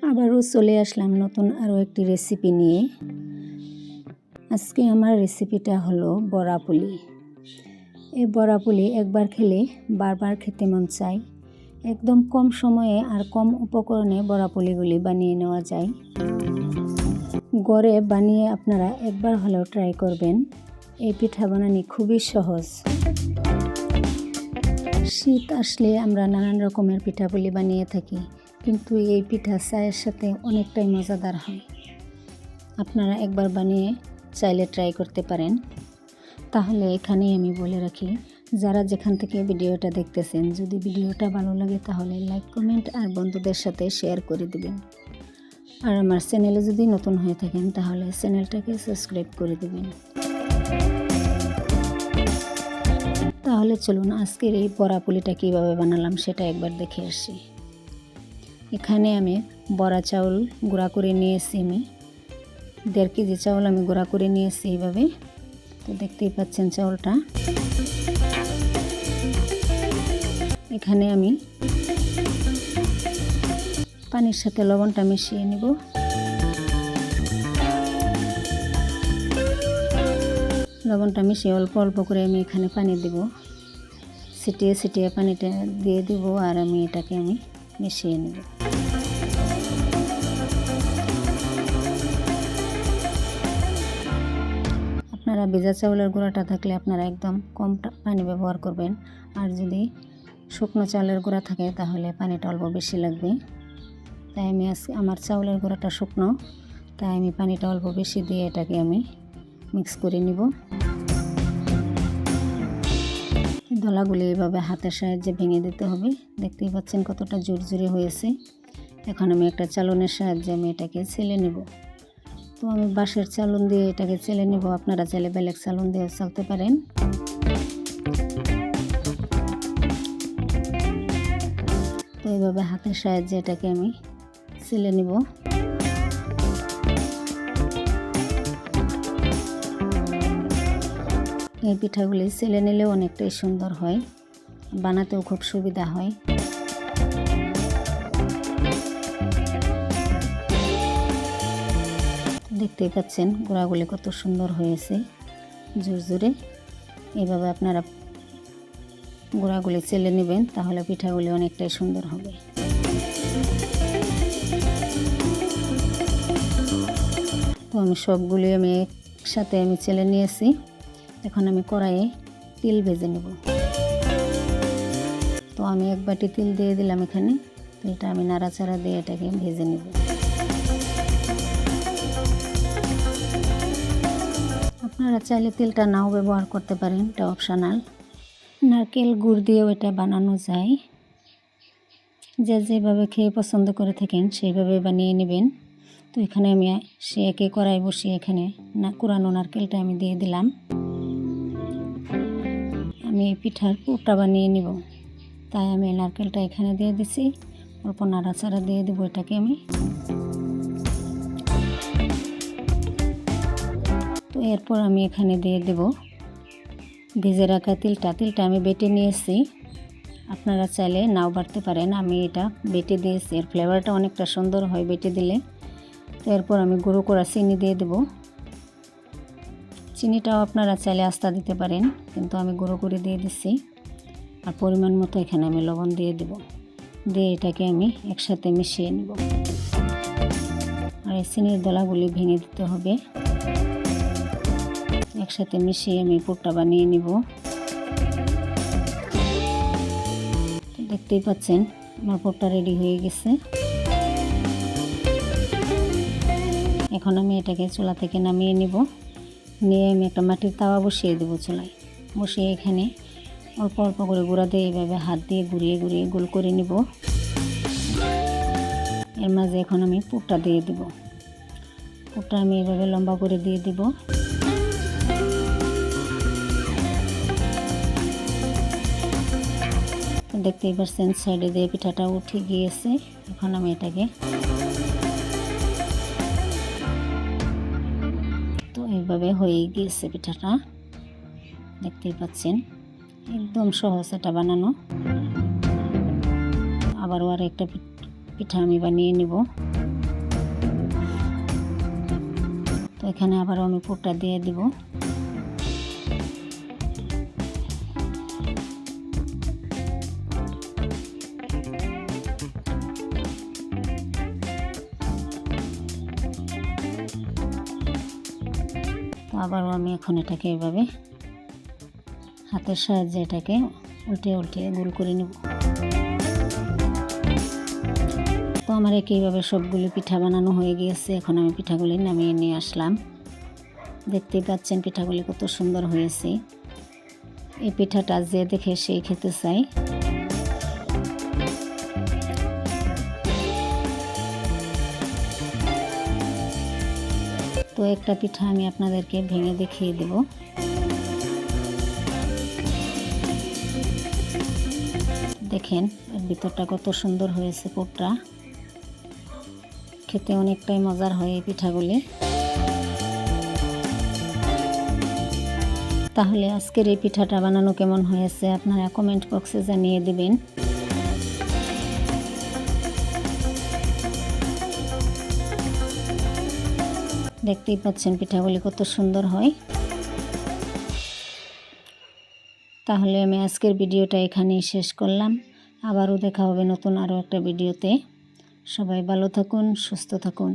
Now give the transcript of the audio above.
আবারও চলে আসলাম নতুন আরও একটি রেসিপি নিয়ে। আজকে আমার রেসিপিটা হলো বড়া পুলি। এই বড়া পুলি একবার খেলে বারবার খেতে মন চায়। একদম কম সময়ে আর কম উপকরণে বড়া পুলিগুলি বানিয়ে নেওয়া যায়। ঘরে বানিয়ে আপনারা একবার হলেও ট্রাই করবেন। এই পিঠা বানানো খুবই সহজ। শীত আসলে আমরা নানান রকমের পিঠাপুলি বানিয়ে থাকি, কিন্তু এই পিঠা চায়ের সাথে অনেকটাই মজাদার হয়। আপনারা একবার বানিয়ে চাইলে ট্রাই করতে পারেন। তাহলে এখানেই আমি বলে রাখি, যারা যেখান থেকে ভিডিওটা দেখতেছেন, যদি ভিডিওটা ভালো লাগে তাহলে লাইক, কমেন্ট আর বন্ধুদের সাথে শেয়ার করে দেবেন। আর আমার চ্যানেলে যদি নতুন হয়ে থাকেন তাহলে চ্যানেলটাকে সাবস্ক্রাইব করে দেবেন। তাহলে চলুন আজকের এই বড়া পুলিটা কীভাবে বানালাম সেটা একবার দেখে আসি। এখানে আমি বড়া চাউল গুঁড়া করে নিয়েছি। আমি 1.5 কেজি চাউল আমি গুঁড়া করে নিয়েছি এইভাবে। তো দেখতেই পাচ্ছেন চাউলটা। এখানে আমি পানির সাথে লবণটা মিশিয়ে নিব। লবণটা মিশিয়ে অল্প অল্প করে আমি এখানে পানি দিব। ছিটিয়ে ছিটিয়ে পানিটা দিয়ে দিব আর আমি এটাকে মিশিয়ে নেব। আপনারা ভেজা চাউলের গুঁড়াটা থাকলে আপনারা একদম কম পানি ব্যবহার করবেন, আর যদি শুকনো চাউলের গুঁড়া থাকে তাহলে পানিটা অল্প বেশি লাগবে। তাই আমি আমার চাউলের গুঁড়াটা শুকনো, তাই আমি পানিটা অল্প বেশি দিয়ে এটাকে আমি মিক্স করে নিব। দলাগুলি এইভাবে হাতের সাহায্যে ভেঙে দিতে হবে। দেখতেই পাচ্ছেন কতটা জোরজোরে হয়েছে। এখন আমি একটা চালনের সাহায্যে আমি এটাকে ছেলে নেব। তো আমি বাঁশের চালন দিয়ে এটাকে ছেলে নেব। আপনারা চাইলে বেলেগ চালন দিয়ে চালতে পারেন। তো এইভাবে হাতের সাহায্যে এটাকে আমি ছেলে নেব। এই পিঠাগুলি ছেলে নিলেও অনেকটাই সুন্দর হয়, বানাতেও খুব সুবিধা হয়। দেখতেই পাচ্ছেন গুঁড়াগুলি কত সুন্দর হয়েছে, জোরে। এইভাবে আপনারা গুঁড়াগুলি ছেলে নেবেন, তাহলে পিঠাগুলি অনেকটাই সুন্দর হবে। তো আমি সবগুলি একসাথে ছেলে নিয়েছি। এখন আমি কড়াইয়ে তিল ভেজে নেব। তো আমি 1 বাটি তিল দিয়ে দিলাম এখানে। তিলটা আমি নাড়াচাড়া দিয়ে এটাকে ভেজে নেব। আপনারা চাইলে তিলটা নাও ব্যবহার করতে পারেন, এটা অপশনাল। নারকেল গুড় দিয়েও এটা বানানো যায়। যে যেভাবে খেয়ে পছন্দ করে থাকেন সেইভাবে বানিয়ে নেবেন। তো এখানে আমি একে কড়াই বসিয়ে এখানে কুড়ানো নারকেলটা আমি দিয়ে দিলাম। আমি এই পিঠার পুরটা বানিয়ে নিব, তাই আমি নারকেলটা এখানে দিয়ে দিছি। অল্প নাড়াচাড়া দিয়ে দেবো এটাকে আমি। তো এরপর আমি এখানে দিয়ে দেব ভেজে রাখা তিলটা আমি বেটে নিয়েছি। আপনারা চাইলে নাও বাটতে পারেন, আমি এটা বেটে দিয়েছি। এর ফ্লেভারটা অনেকটা সুন্দর হয় বেটে দিলে। তো এরপর আমি গুঁড়ো করা চিনি দিয়ে দেব। চিনিটাও আপনারা চাইলে আস্তা দিতে পারেন, কিন্তু আমি গুঁড়ো করে দিয়ে দিচ্ছি। আর পরিমাণ মতো এখানে আমি লবণ দিয়ে দেব। দিয়ে এটাকে আমি একসাথে মিশিয়ে নেব। আর এই চিনির দলাগুলি ভেঙে দিতে হবে। একসাথে মিশিয়ে আমি পুরটা বানিয়ে নিব। দেখতেই পাচ্ছেন আমার পুরটা রেডি হয়ে গেছে। এখন আমি এটাকে চুলা থেকে নামিয়ে নিব। নিয়ে আমি একটা মাটির তাওয়া বসিয়ে দেবো চুলায়। বসিয়ে এখানে অল্প অল্প করে গুঁড়া দিয়ে এইভাবে হাত দিয়ে ঘুরিয়ে ঘুরিয়ে গোল করে নিব। এর মাঝে এখন আমি পুরটা দিয়ে দেব। পুরটা আমি এইভাবে লম্বা করে দিয়ে দিব। দেখতেই পাচ্ছেন সাইডে দিয়ে পিঠাটা উঠে গিয়েছে। এখন আমি এটাকে তো এইভাবে হয়ে গিয়েছে পিঠাটা। দেখতেই পাচ্ছেন একদম সহজ এটা বানানো। আবারও আর একটা পিঠা আমি বানিয়ে নেব। এখানে আবারও আমি পুরটা দিয়ে দিব। তো আবারও আমি এখন এটাকে এভাবে হাতের সাহায্যে এটাকে উল্টে উল্টে গোল করে নেব। তো আমার একইভাবে সবগুলো পিঠা বানানো হয়ে গিয়েছে। এখন আমি পিঠাগুলি নামিয়ে নিয়ে আসলাম। দেখতেই পাচ্ছেন পিঠাগুলি কত সুন্দর হয়েছে। এই পিঠাটা যে দেখে সেই খেতে চাই। তো একটা পিঠা আমি আপনাদেরকে ভেঙে দেখিয়ে দেব। দেখেন এর ভিতরটা কত সুন্দর হয়েছে। পুরটা খেতে অনেকটাই মজার হয় এই পিঠাগুলি। তাহলে আজকের এই পিঠাটা বানানো কেমন হয়েছে আপনারা কমেন্ট বক্সে জানিয়ে দিবেন। দেখতেই পাচ্ছেন পিঠাগুলি কত সুন্দর হয়। তাহলে আমি আজকের ভিডিওটা এখানেই শেষ করলাম। আবারও দেখা হবে নতুন আরও একটা ভিডিওতে। সবাই ভালো থাকুন, সুস্থ থাকুন।